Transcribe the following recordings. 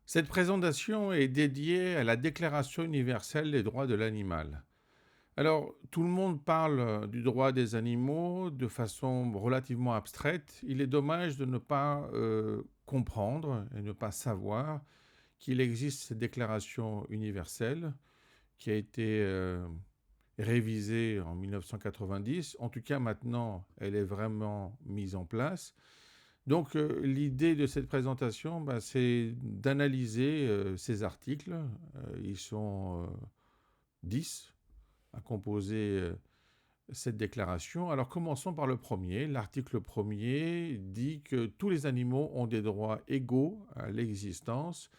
Cette présentation est dédiée à la Déclaration universelle des droits de l'animal. Alors, tout le monde parle du droit des animaux de façon relativement abstraite. Il est dommage de ne pas comprendre et ne pas savoir qu'il existe cette Déclaration universelle qui a été révisée en 1990. En tout cas, maintenant, elle est vraiment mise en place. Donc, l'idée de cette présentation, c'est d'analyser ces articles. Ils sont 10 à composer cette déclaration. Alors, commençons par le premier. L'article premier dit que tous les animaux ont des droits égaux à l'existence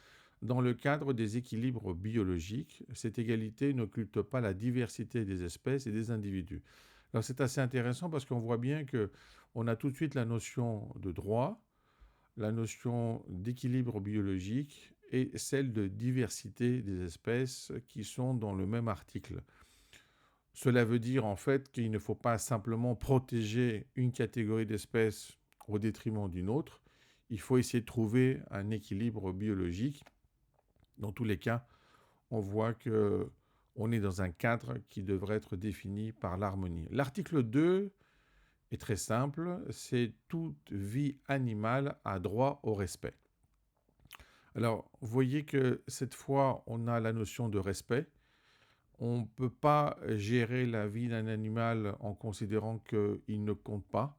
dans le cadre des équilibres biologiques. Cette égalité n'occulte pas la diversité des espèces et des individus. Alors, c'est assez intéressant parce qu'on voit bien que on a tout de suite la notion de droit, la notion d'équilibre biologique et celle de diversité des espèces qui sont dans le même article. Cela veut dire en fait qu'il ne faut pas simplement protéger une catégorie d'espèces au détriment d'une autre. Il faut essayer de trouver un équilibre biologique. Dans tous les cas, on voit que on est dans un cadre qui devrait être défini par l'harmonie. L'article 2 est très simple, c'est toute vie animale a droit au respect. Alors, vous voyez que cette fois, on a la notion de respect. On ne peut pas gérer la vie d'un animal en considérant qu'il ne compte pas.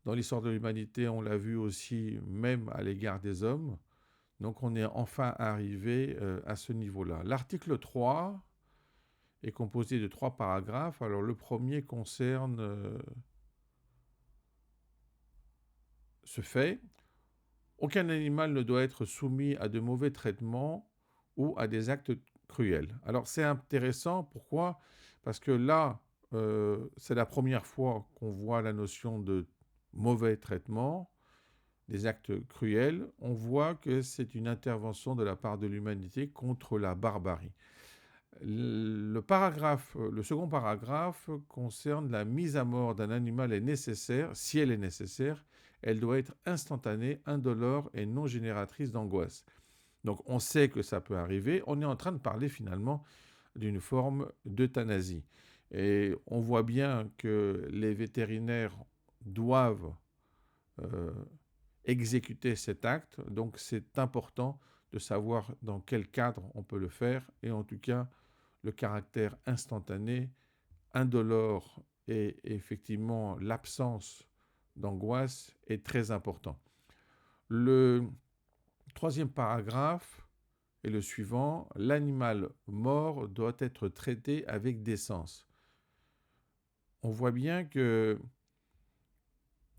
Dans l'histoire de l'humanité, on l'a vu aussi même à l'égard des hommes. Donc on est enfin arrivé à ce niveau-là. L'article 3 est composé de 3 paragraphes. Alors le premier concerne ce fait. Aucun animal ne doit être soumis à de mauvais traitements ou à des actes cruels. Alors c'est intéressant, pourquoi? Parce que là, c'est la première fois qu'on voit la notion de mauvais traitement, des actes cruels. On voit que c'est une intervention de la part de l'humanité contre la barbarie. Le second paragraphe concerne la mise à mort d'un animal est nécessaire, si elle est nécessaire, elle doit être instantanée, indolore et non génératrice d'angoisse. Donc on sait que ça peut arriver, on est en train de parler finalement d'une forme d'euthanasie. Et on voit bien que les vétérinaires doivent euh, exécuter cet acte, donc c'est important de savoir dans quel cadre on peut le faire, et en tout cas le caractère instantané, indolore et effectivement l'absence d'angoisse est très important. Le troisième paragraphe est le suivant. L'animal mort doit être traité avec décence. On voit bien que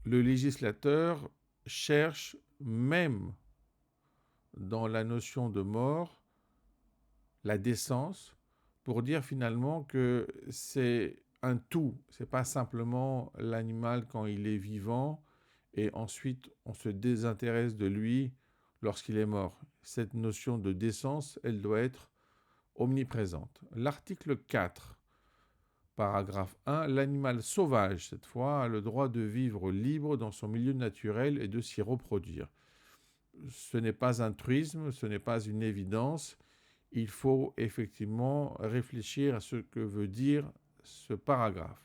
le législateur cherche, même dans la notion de mort, la décence, pour dire finalement que c'est un tout. C'est pas simplement l'animal quand il est vivant et ensuite on se désintéresse de lui lorsqu'il est mort. Cette notion de décence, elle doit être omniprésente. L'article 4, paragraphe 1, l'animal sauvage, cette fois, a le droit de vivre libre dans son milieu naturel et de s'y reproduire. Ce n'est pas un truisme, ce n'est pas une évidence. Il faut effectivement réfléchir à ce que veut dire ce paragraphe.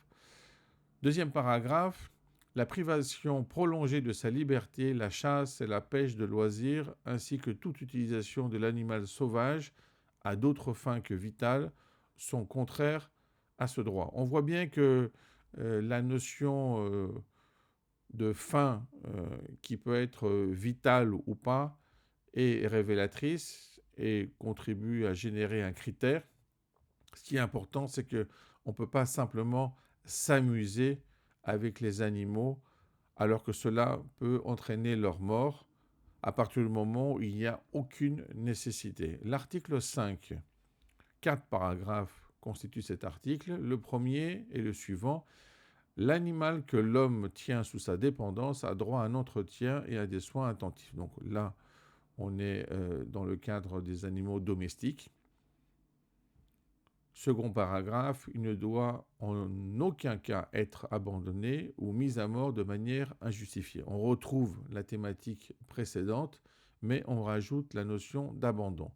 Deuxième paragraphe, la privation prolongée de sa liberté, la chasse et la pêche de loisirs, ainsi que toute utilisation de l'animal sauvage à d'autres fins que vitales, sont contraires à ce droit. On voit bien que la notion de fin qui peut être vitale ou pas est révélatrice et contribue à générer un critère. Ce qui est important, c'est qu'on ne peut pas simplement s'amuser avec les animaux alors que cela peut entraîner leur mort à partir du moment où il n'y a aucune nécessité. L'article 5, 4 paragraphes constituent cet article. Le premier est le suivant. L'animal que l'homme tient sous sa dépendance a droit à un entretien et à des soins attentifs. Donc là, on est dans le cadre des animaux domestiques. Second paragraphe, il ne doit en aucun cas être abandonné ou mis à mort de manière injustifiée. On retrouve la thématique précédente, mais on rajoute la notion d'abandon.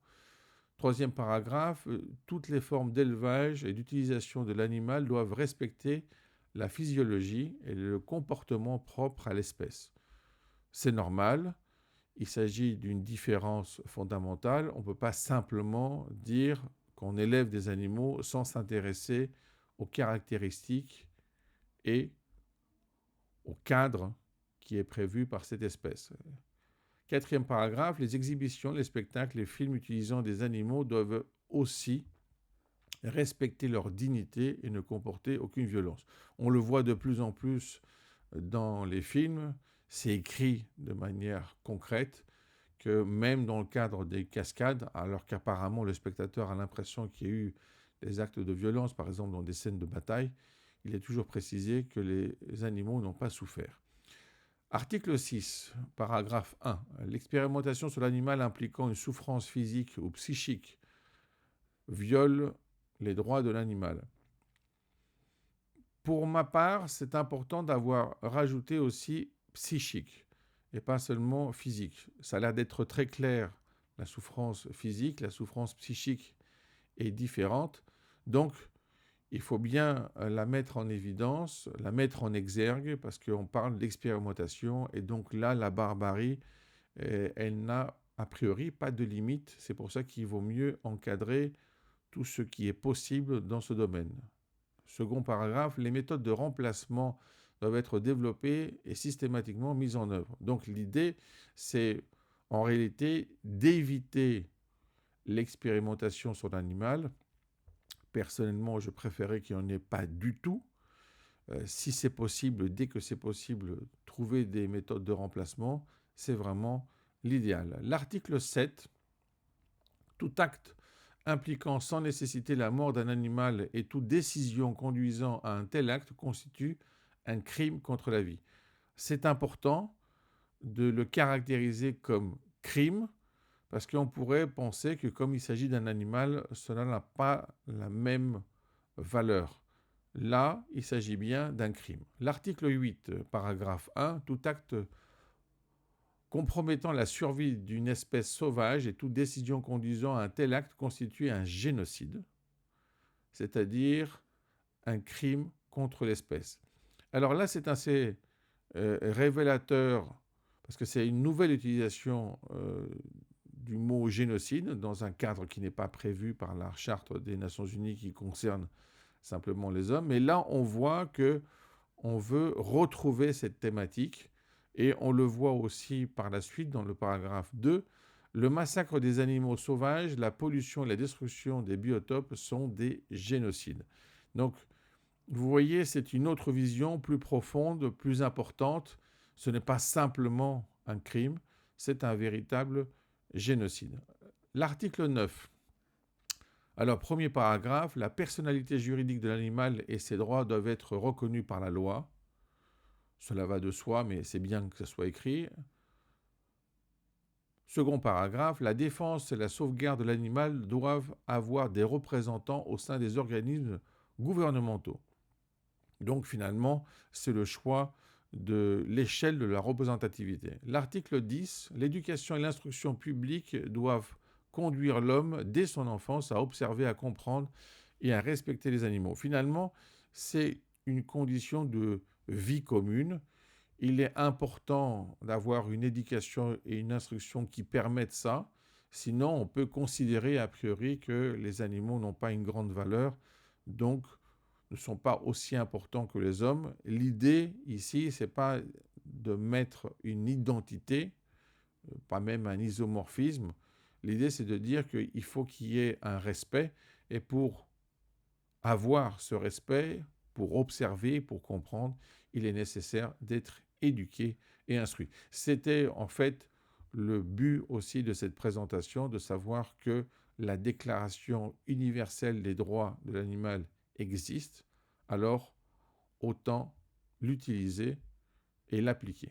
Troisième paragraphe, toutes les formes d'élevage et d'utilisation de l'animal doivent respecter la physiologie et le comportement propre à l'espèce. C'est normal, il s'agit d'une différence fondamentale. On ne peut pas simplement dire qu'on élève des animaux sans s'intéresser aux caractéristiques et au cadre qui est prévu par cette espèce. Quatrième paragraphe, les exhibitions, les spectacles, les films utilisant des animaux doivent aussi respecter leur dignité et ne comporter aucune violence. On le voit de plus en plus dans les films, c'est écrit de manière concrète que même dans le cadre des cascades, alors qu'apparemment le spectateur a l'impression qu'il y a eu des actes de violence, par exemple dans des scènes de bataille, il est toujours précisé que les animaux n'ont pas souffert. Article 6, paragraphe 1. L'expérimentation sur l'animal impliquant une souffrance physique ou psychique viole les droits de l'animal. Pour ma part, c'est important d'avoir rajouté aussi psychique et pas seulement physique. Ça a l'air d'être très clair, la souffrance physique, la souffrance psychique est différente. Donc, il faut bien la mettre en évidence, la mettre en exergue, parce qu'on parle d'expérimentation, et donc là, la barbarie, elle n'a a priori pas de limite. C'est pour ça qu'il vaut mieux encadrer tout ce qui est possible dans ce domaine. Second paragraphe, les méthodes de remplacement doivent être développées et systématiquement mises en œuvre. Donc l'idée, c'est en réalité d'éviter l'expérimentation sur l'animal. Personnellement, je préférais qu'il n'y en ait pas du tout. Si c'est possible, dès que c'est possible, trouver des méthodes de remplacement, c'est vraiment l'idéal. L'article 7, tout acte impliquant sans nécessité la mort d'un animal et toute décision conduisant à un tel acte constitue un crime contre la vie. C'est important de le caractériser comme crime, parce qu'on pourrait penser que comme il s'agit d'un animal, cela n'a pas la même valeur. Là, il s'agit bien d'un crime. L'article 8, paragraphe 1, tout acte compromettant la survie d'une espèce sauvage et toute décision conduisant à un tel acte constitue un génocide, c'est-à-dire un crime contre l'espèce. Alors là, c'est assez révélateur, parce que c'est une nouvelle utilisation du mot génocide dans un cadre qui n'est pas prévu par la Charte des Nations Unies qui concerne simplement les hommes. Mais là, on voit qu'on veut retrouver cette thématique. Et on le voit aussi par la suite dans le paragraphe 2, le massacre des animaux sauvages, la pollution et la destruction des biotopes sont des génocides. Donc, vous voyez, c'est une autre vision plus profonde, plus importante. Ce n'est pas simplement un crime, c'est un véritable génocide. L'article 9. Alors, premier paragraphe, la personnalité juridique de l'animal et ses droits doivent être reconnus par la loi. Cela va de soi, mais c'est bien que ce soit écrit. Second paragraphe, la défense et la sauvegarde de l'animal doivent avoir des représentants au sein des organismes gouvernementaux. Donc finalement, c'est le choix de l'échelle de la représentativité. L'article 10, l'éducation et l'instruction publique doivent conduire l'homme dès son enfance à observer, à comprendre et à respecter les animaux. Finalement, c'est une condition de vie commune. Il est important d'avoir une éducation et une instruction qui permettent ça. Sinon, on peut considérer a priori que les animaux n'ont pas une grande valeur, donc ne sont pas aussi importants que les hommes. L'idée ici, ce n'est pas de mettre une identité, pas même un isomorphisme. L'idée, c'est de dire qu'il faut qu'il y ait un respect. Et pour avoir ce respect, pour observer, pour comprendre, il est nécessaire d'être éduqué et instruit. C'était en fait le but aussi de cette présentation, de savoir que la Déclaration universelle des droits de l'animal existe, alors autant l'utiliser et l'appliquer.